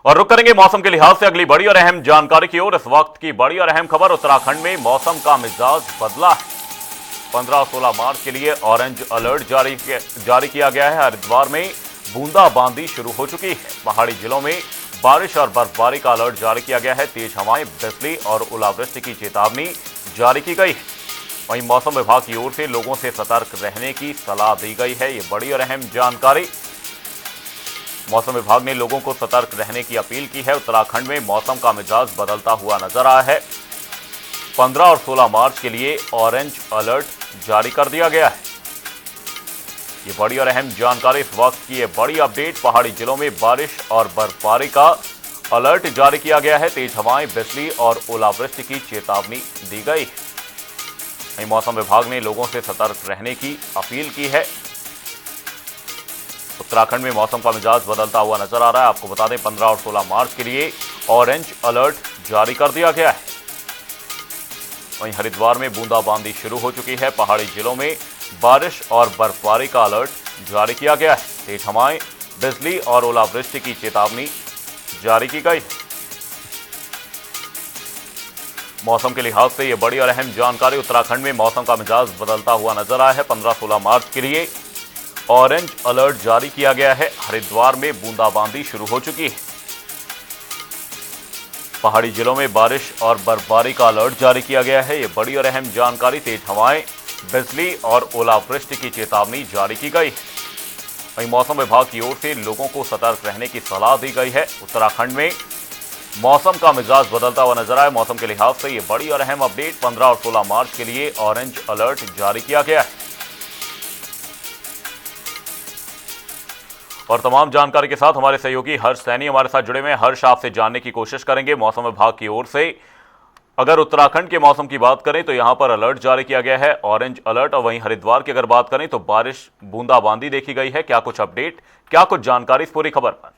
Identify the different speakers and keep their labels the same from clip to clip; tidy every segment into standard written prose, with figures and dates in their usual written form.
Speaker 1: और रुक करेंगे मौसम के लिहाज से अगली बड़ी और अहम जानकारी की ओर। इस वक्त की बड़ी और अहम खबर, उत्तराखंड में मौसम का मिजाज बदला है। 15 और 16 मार्च के लिए ऑरेंज अलर्ट जारी किया गया है। हरिद्वार में बूंदाबांदी शुरू हो चुकी है। पहाड़ी जिलों में बारिश और बर्फबारी का अलर्ट जारी किया गया है। तेज हवाएं, बिजली और ओलावृष्टि की चेतावनी जारी की गई है। वहीं मौसम विभाग की ओर से लोगों से सतर्क रहने की सलाह दी गई है। ये बड़ी और अहम जानकारी। मौसम विभाग ने लोगों को सतर्क रहने की अपील की है। उत्तराखंड में मौसम का मिजाज बदलता हुआ नजर आया है। 15 और 16 मार्च के लिए ऑरेंज अलर्ट जारी कर दिया गया है। ये बड़ी और अहम जानकारी, इस वक्त की ये बड़ी अपडेट। पहाड़ी जिलों में बारिश और बर्फबारी का अलर्ट जारी किया गया है। तेज हवाएं, बिजली और ओलावृष्टि की चेतावनी दी गई है। वहीं मौसम विभाग ने लोगों से सतर्क रहने की अपील की है। उत्तराखंड में मौसम का मिजाज बदलता हुआ नजर आ रहा है। आपको बता दें 15 और 16 मार्च के लिए ऑरेंज अलर्ट जारी कर दिया गया है। वहीं हरिद्वार में बूंदाबांदी शुरू हो चुकी है। पहाड़ी जिलों में बारिश और बर्फबारी का अलर्ट जारी किया गया है। तेज हवाएं, बिजली और ओलावृष्टि की चेतावनी जारी की गई है। मौसम के लिहाज से यह बड़ी और अहम जानकारी। उत्तराखंड में मौसम का मिजाज बदलता हुआ नजर आया है। 15-16 मार्च के लिए ऑरेंज अलर्ट जारी किया गया है। हरिद्वार में बूंदाबांदी शुरू हो चुकी है। पहाड़ी जिलों में बारिश और बर्फबारी का अलर्ट जारी किया गया है। यह बड़ी और अहम जानकारी। तेज हवाएं, बिजली और ओलावृष्टि की चेतावनी जारी की गई है। वहीं मौसम विभाग की ओर से लोगों को सतर्क रहने की सलाह दी गई है। उत्तराखंड में मौसम का मिजाज बदलता हुआ नजर आया। मौसम के लिहाज से यह बड़ी और अहम अपडेट। 15 और 16 मार्च के लिए ऑरेंज अलर्ट जारी किया गया है। और तमाम जानकारी के साथ हमारे सहयोगी हर्ष सैनी हमारे साथ जुड़े हुए हैं। हर्ष, आपसे जानने की कोशिश करेंगे मौसम विभाग की ओर से, अगर उत्तराखंड के मौसम की बात करें तो यहां पर अलर्ट जारी किया गया है, ऑरेंज अलर्ट। और वहीं हरिद्वार की अगर बात करें तो बारिश, बूंदाबांदी देखी गई है। क्या कुछ अपडेट, क्या कुछ जानकारी इस पूरी खबर पर?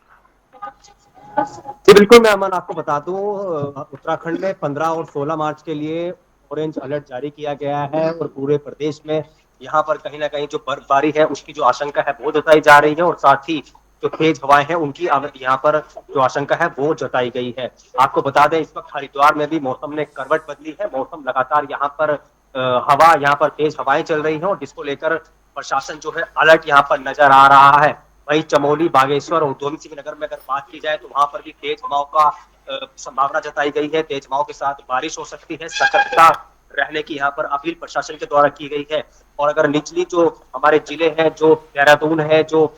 Speaker 2: जी बिल्कुल, मैं अमन आपको बता दूं, उत्तराखंड में 15 और 16 मार्च के लिए ऑरेंज अलर्ट जारी किया गया है और पूरे प्रदेश में यहाँ पर कहीं ना कहीं जो बर्फबारी है उसकी जो आशंका है वो जताई जा रही है और साथ ही जो तेज हवाएं हैं उनकी यहाँ पर जो आशंका है वो जताई गई है। आपको बता दें, इस वक्त हरिद्वार में भी मौसम ने करवट बदली है। मौसम लगातार यहाँ पर हवा यहाँ पर तेज हवाएं चल रही हैं और जिसको लेकर प्रशासन जो है अलर्ट यहाँ पर नजर आ रहा है। वहीं चमोली, बागेश्वर और उधम सिंह नगर में अगर बात की जाए तो वहां पर भी तेज हवाओं का संभावना जताई गई है। तेज हवाओं के साथ बारिश हो सकती है। सतर्कता रहने की यहाँ पर अपील प्रशासन के द्वारा की गई है। और अगर निचली जो हमारे जिले हैं, जो देहरादून है, जो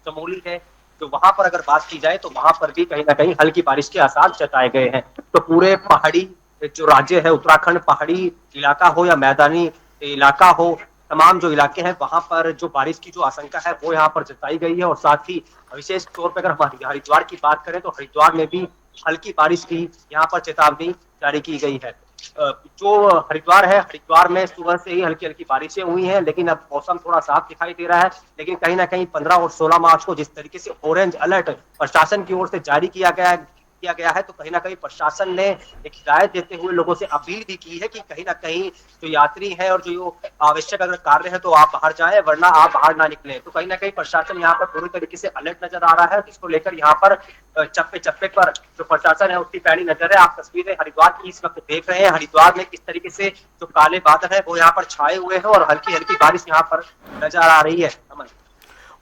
Speaker 2: चमोली है, तो वहां पर अगर बात की जाए तो वहां पर भी कहीं ना कहीं हल्की बारिश के आसार जताए गए हैं। तो पूरे पहाड़ी जो राज्य है उत्तराखंड, पहाड़ी इलाका हो या मैदानी इलाका हो, तमाम जो इलाके हैं वहां पर जो बारिश की जो आशंका है वो यहाँ पर जताई गई है। और साथ ही विशेष तौर पर अगर हम हरिद्वार की बात करें तो हरिद्वार में भी हल्की बारिश की यहाँ पर चेतावनी जारी की गई है। जो हरिद्वार है, हरिद्वार में सुबह से ही हल्की हल्की बारिशें हुई हैं, लेकिन अब मौसम थोड़ा साफ दिखाई दे रहा है। लेकिन कहीं ना कहीं 15 और 16 मार्च को जिस तरीके से ऑरेंज अलर्ट प्रशासन की ओर से जारी किया गया है, तो कहीं ना कहीं प्रशासन ने एक हिदायत देते हुए लोगों से अपील भी की है कि कहीं ना कहीं जो यात्री है और जो आवश्यक अगर कार्य है तो आप बाहर जाएं, वरना आप बाहर ना निकले। तो कहीं ना कहीं प्रशासन यहाँ पर पूरी तरीके से अलर्ट नजर आ रहा है, जिसको लेकर यहाँ पर चप्पे चप्पे पर जो प्रशासन है उसकी पैनी नजर है। आप तस्वीरें हरिद्वार की इस वक्त देख रहे हैं। हरिद्वार में किस तरीके से जो काले बादल है वो यहाँ पर छाए हुए हैं और हल्की हल्की बारिश यहाँ पर नजर आ रही है।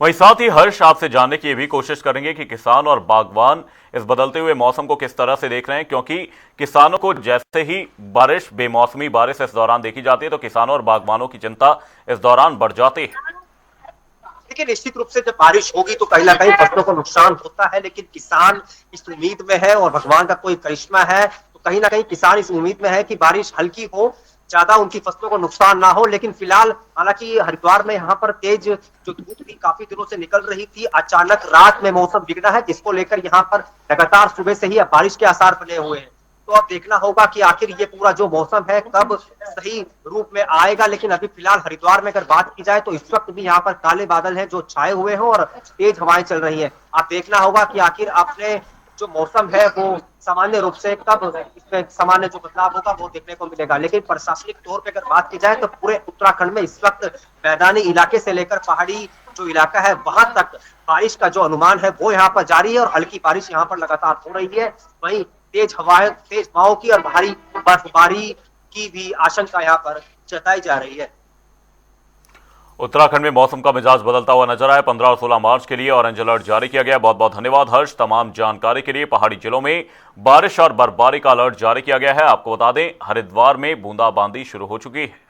Speaker 1: वहीं साथ ही हर्ष, आपसे जानने की भी कोशिश करेंगे कि किसान और बागवान इस बदलते हुए मौसम को किस तरह से देख रहे हैं, क्योंकि किसानों को जैसे ही बारिश, बेमौसमी बारिश इस दौरान देखी जाती है तो किसानों और बागवानों की चिंता इस दौरान बढ़ जाती है।
Speaker 2: देखिए, निश्चित रूप से जब बारिश होगी तो कहीं ना कहीं फसलों को नुकसान होता है, लेकिन किसान इस उम्मीद में है और भगवान का कोई करिश्मा है तो कहीं ना कहीं किसान इस उम्मीद में है कि बारिश हल्की हो, ज्यादा उनकी फसलों को नुकसान ना हो। लेकिन फिलहाल हालांकि हरिद्वार में यहाँ पर तेज जो धूप थी काफी दिनों से निकल रही थी, अचानक रात में मौसम बिगड़ा है, जिसको लेकर यहाँ पर लगातार सुबह से ही बारिश के आसार बने हुए हैं। तो अब देखना होगा कि आखिर ये पूरा जो मौसम है कब सही रूप में आएगा। लेकिन अभी फिलहाल हरिद्वार में अगर बात की जाए तो इस वक्त भी यहाँ पर काले बादल हैं जो छाए हुए हैं और तेज हवाएं चल रही हैं। अब देखना होगा कि आखिर अपने जो मौसम है वो सामान्य रूप से कब इसमें सामान्य जो बदलाव होगा वो देखने को मिलेगा। लेकिन प्रशासनिक तौर पे अगर बात की जाए तो पूरे उत्तराखंड में इस वक्त मैदानी इलाके से लेकर पहाड़ी जो इलाका है वहां तक बारिश का जो अनुमान है वो यहाँ पर जारी है और हल्की बारिश यहाँ पर लगातार हो रही है। वहीं तेज हवाओं की और भारी बर्फबारी की भी आशंका यहाँ पर जताई जा रही है।
Speaker 1: उत्तराखंड में मौसम का मिजाज बदलता हुआ नजर आया। 15 और 16 मार्च के लिए ऑरेंज अलर्ट जारी किया गया। बहुत बहुत धन्यवाद हर्ष। तमाम जानकारी के लिए। पहाड़ी जिलों में बारिश और बर्फबारी का अलर्ट जारी किया गया है। आपको बता दें, हरिद्वार में बूंदाबांदी शुरू हो चुकी है।